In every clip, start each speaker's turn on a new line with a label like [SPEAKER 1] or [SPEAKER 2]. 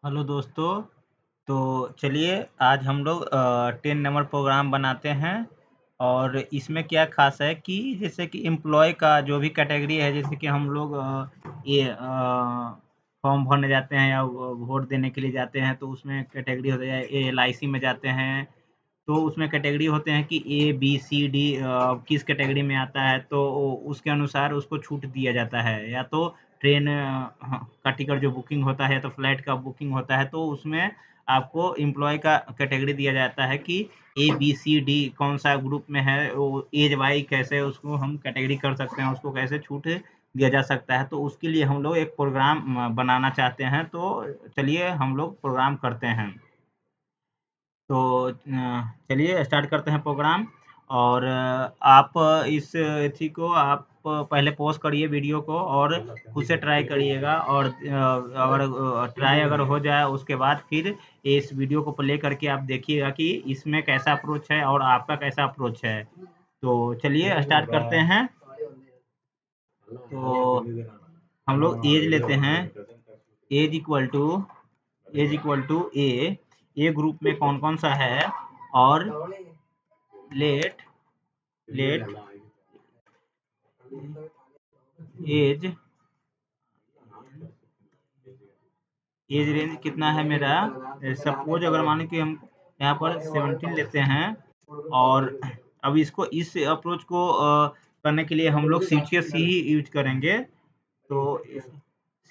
[SPEAKER 1] Hello दोस्तों। तो चलिए आज हम लोग 10 नंबर प्रोग्राम बनाते हैं। और इसमें क्या खास है कि जैसे कि एम्प्लॉय का जो भी कैटेगरी है, जैसे कि हम लोग ये फॉर्म भरने जाते हैं या वोट देने के लिए जाते हैं, तो उसमें कैटेगरी होता है। LIC में जाते हैं तो उसमें कैटेगरी होते हैं कि A B C D किस कैटेगरी में आता है, तो उसके अनुसार उसको छूट दिया जाता है। या तो ट्रेन का टिकट जो बुकिंग होता है, या तो फ्लाइट का बुकिंग होता है, तो उसमें आपको एम्प्लॉय का कैटेगरी दिया जाता है कि A B C D कौन सा ग्रुप में है, वो एज वाई कैसे उसको हम कैटेगरी कर सकते हैं, उसको कैसे छूट दिया जा सकता है। तो उसके लिए हम लोग एक प्रोग्राम बनाना चाहते हैं। तो चलिए हम लोग प्रोग्राम करते हैं। तो चलिए स्टार्ट करते हैं प्रोग्राम। और आप इस एथी को आप पहले पॉज़ करिए वीडियो को और खुद से ट्राई करिएगा। और अगर ट्राई अगर हो जाए उसके बाद फिर इस वीडियो को प्ले करके आप देखिएगा कि इसमें कैसा अप्रोच है और आपका कैसा अप्रोच है। तो चलिए स्टार्ट करते हैं। तो हम लोग एज लेते हैं। Age equal to A group में कौन कौन सा है। और let let age age range कितना है मेरा। सपोज अगर माने कि हम यहाँ पर 17 लेते हैं। और अब इसको इस अप्रोच को करने के लिए हम लोग स्विच केस ही यूज करेंगे। तो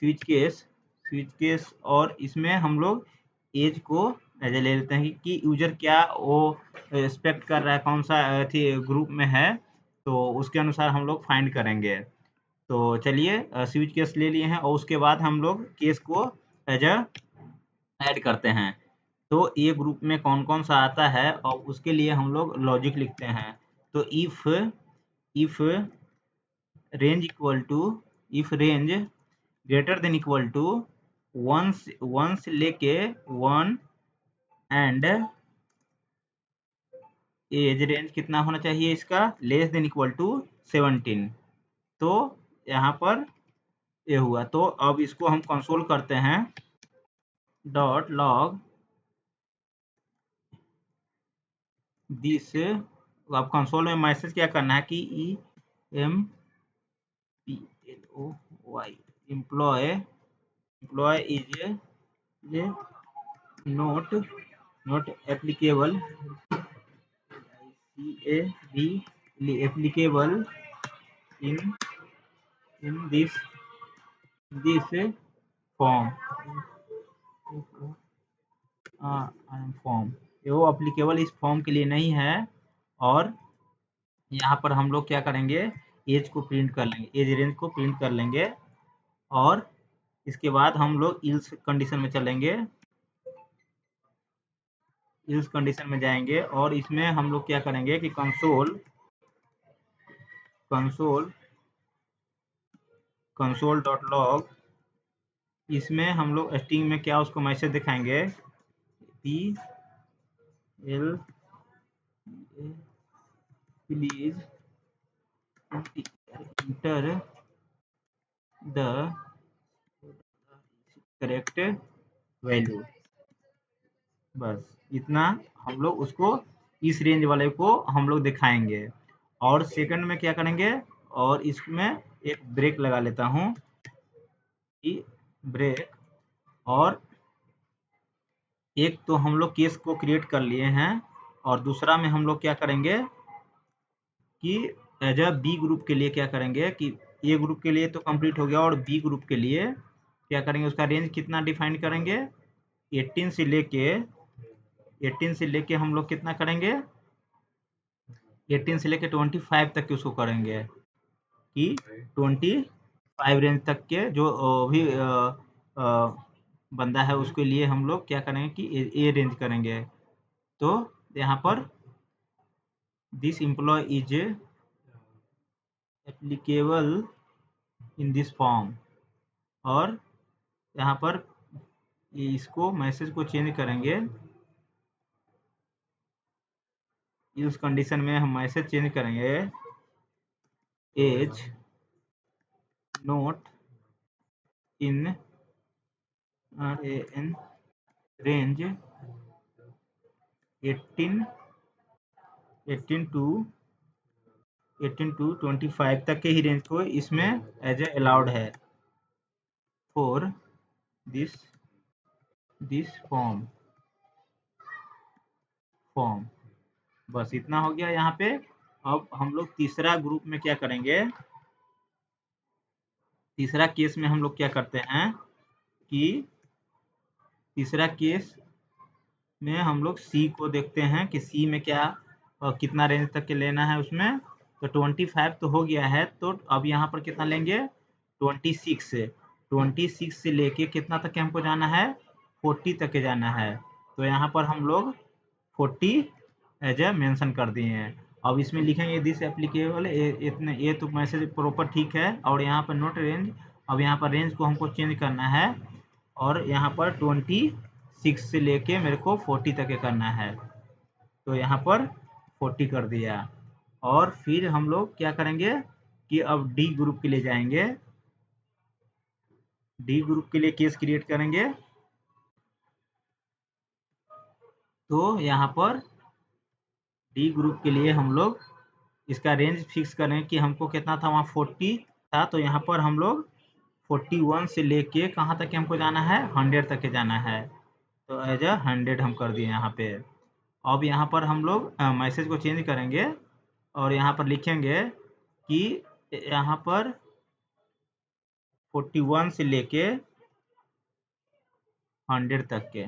[SPEAKER 1] स्विच केस और इसमें हम लोग एज को एज ले लेते हैं कि यूजर क्या वो एक्सपेक्ट कर रहा है, कौन सा ग्रुप में है, तो उसके अनुसार हम लोग फाइंड करेंगे। तो चलिए स्विच केस ले लिए हैं और उसके बाद हम लोग केस को एज अ ऐड करते हैं। तो ए ग्रुप में कौन कौन सा आता है और उसके लिए हम लोग लॉजिक लिखते हैं। तो if range equal to if range greater than equal to one से लेके 1 एंड एज रेंज कितना होना चाहिए इसका, लेस देन इक्वल टू 17। तो यहाँ पर ये हुआ। तो अब इसको हम कंसोल करते हैं। Dot log this. अब कंसोल में मैसेज क्या करना है कि EMPLOY employ is not applicable applicable in this form form. वो एप्लीकेबल इस फॉर्म के लिए नहीं है। और यहाँ पर हम लोग क्या करेंगे, एज को प्रिंट कर लेंगे, एज रेंज को प्रिंट कर लेंगे। और इसके बाद हम लोग इल्स कंडीशन में चलेंगे। इल्स कंडीशन में जाएंगे और इसमें हम लोग क्या करेंगे कि कंसोल डॉट लॉग, इसमें हम लोग स्ट्रिंग में क्या उसको मैसेज दिखाएंगे, PL please enter the correct value. बस इतना हम लोग उसको इस रेंज वाले को हम लोग दिखाएंगे। और सेकंड में क्या करेंगे, और इसमें एक ब्रेक लगा लेता हूँ कि ब्रेक। और एक तो हम लोग केस को क्रिएट कर लिए हैं और दूसरा में हम लोग क्या करेंगे कि एज अ बी ग्रुप के लिए क्या करेंगे कि ए ग्रुप के लिए तो कंप्लीट हो गया, और बी ग्रुप के लिए क्या करेंगे, उसका रेंज कितना डिफाइन करेंगे, 18 से लेके 18 से लेके हम लोग कितना करेंगे, 18 से लेके 25 तक के उसको करेंगे कि 25 रेंज तक के जो भी बंदा है उसके लिए हम लोग क्या करेंगे कि ए रेंज करेंगे। तो यहाँ पर this employ is applicable in this form. और यहाँ पर इसको मैसेज को चेंज करेंगे। इस कंडीशन में हम मैसेज चेंज करेंगे, age not in RAN range 18 to 25 तक के ही रेंज को इसमें एज ए अलाउड है फॉर दिस फॉर्म। बस इतना हो गया यहाँ पे। अब हम लोग तीसरा ग्रुप में क्या करेंगे, तीसरा केस में हम लोग क्या करते हैं कि तीसरा केस में हम लोग सी को देखते हैं कि सी में क्या कितना रेंज तक के लेना है उसमें। तो 25 तो हो गया है, तो अब यहाँ पर कितना लेंगे 26 से लेके कितना तक के हमको जाना है 40 तक के जाना है। तो यहाँ पर हम लोग 40 एज ए मेंशन कर दिए हैं। अब इसमें लिखेंगे दिस एप्लीकेबल इतने, ये तो मैसेज प्रॉपर ठीक है। और यहाँ पर नोट रेंज, अब यहाँ पर रेंज को हमको चेंज करना है और यहाँ पर 26 से लेके मेरे को 40 तक के करना है। तो यहाँ पर 40 कर दिया। और फिर हम लोग क्या करेंगे कि अब डी ग्रुप के लिए जाएंगे, डी ग्रुप के लिए केस क्रिएट करेंगे। तो यहाँ पर डी ग्रुप के लिए हम लोग इसका रेंज फिक्स करें कि हमको कितना था, वहाँ 40 था। तो यहाँ पर हम लोग 41 से लेके कहाँ तक के हमको जाना है 100 तक के जाना है। तो एज ए 100 हम कर दिए यहाँ पे। अब यहाँ पर हम लोग मैसेज को चेंज करेंगे और यहाँ पर लिखेंगे कि यहाँ पर 41 से लेके 100 तक के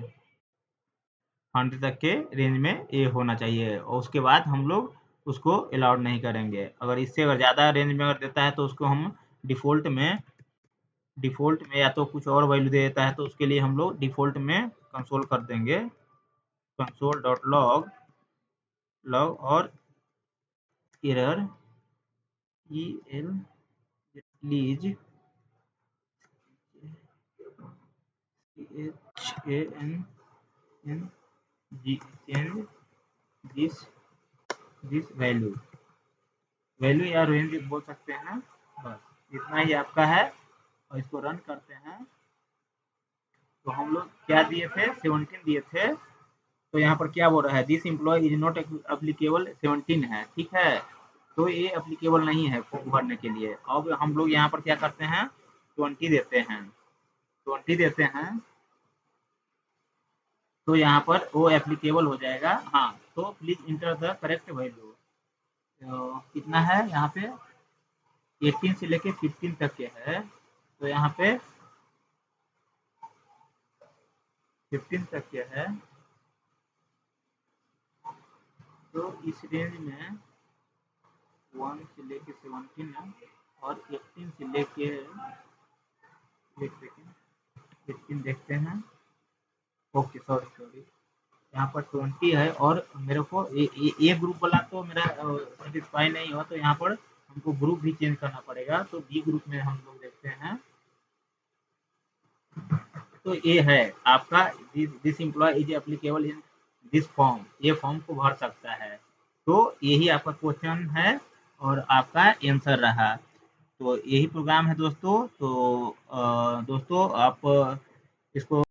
[SPEAKER 1] 100 तक के रेंज में ये होना चाहिए। और उसके बाद हम लोग उसको अलाउड नहीं करेंगे। अगर इससे अगर ज़्यादा रेंज में अगर देता है तो उसको हम डिफ़ॉल्ट में या तो कुछ और वैल्यू दे देता है, तो उसके लिए हम लोग डिफ़ॉल्ट में कंसोल कर देंगे console.log और error please change this value या रेंज बोल सकते हैं। बस इतना ही आपका है। और इसको रन करते हैं तो हम लोग क्या दिए थे 17 दिए थे। तो यहाँ पर क्या बोल रहा है this employ is not applicable 17 है, ठीक है। तो ये एप्लीकेबल नहीं है फॉर्म भरने के लिए। अब हम लोग यहाँ पर क्या करते हैं 20 देते हैं तो यहाँ पर वो एप्लीकेबल हो जाएगा। हाँ, तो please enter the correct value. कितना है यहाँ पे 18 से लेके 15 तक के है। तो यहाँ पे 15 तक के है। तो इस रेंज में 1 से लेके 17 है और 18 से लेके एक सेकेंड 18 देखते हैं। ओके, सॉरी यहाँ पर 20 है और मेरे को ये ग्रुप वाला तो मेरा सेटिस्फाई नहीं हुआ। तो यहाँ पर हमको ग्रुप भी चेंज करना पड़ेगा। तो बी ग्रुप में हम लोग देखते हैं। तो ये है आपका this employ is applicable in this form, ये फॉर्म को भर सकता है। तो यही आपका क्वेश्चन है और आपका आंसर रहा। तो यही प्रोग्राम है दोस्तों। तो दोस्तों आप इसको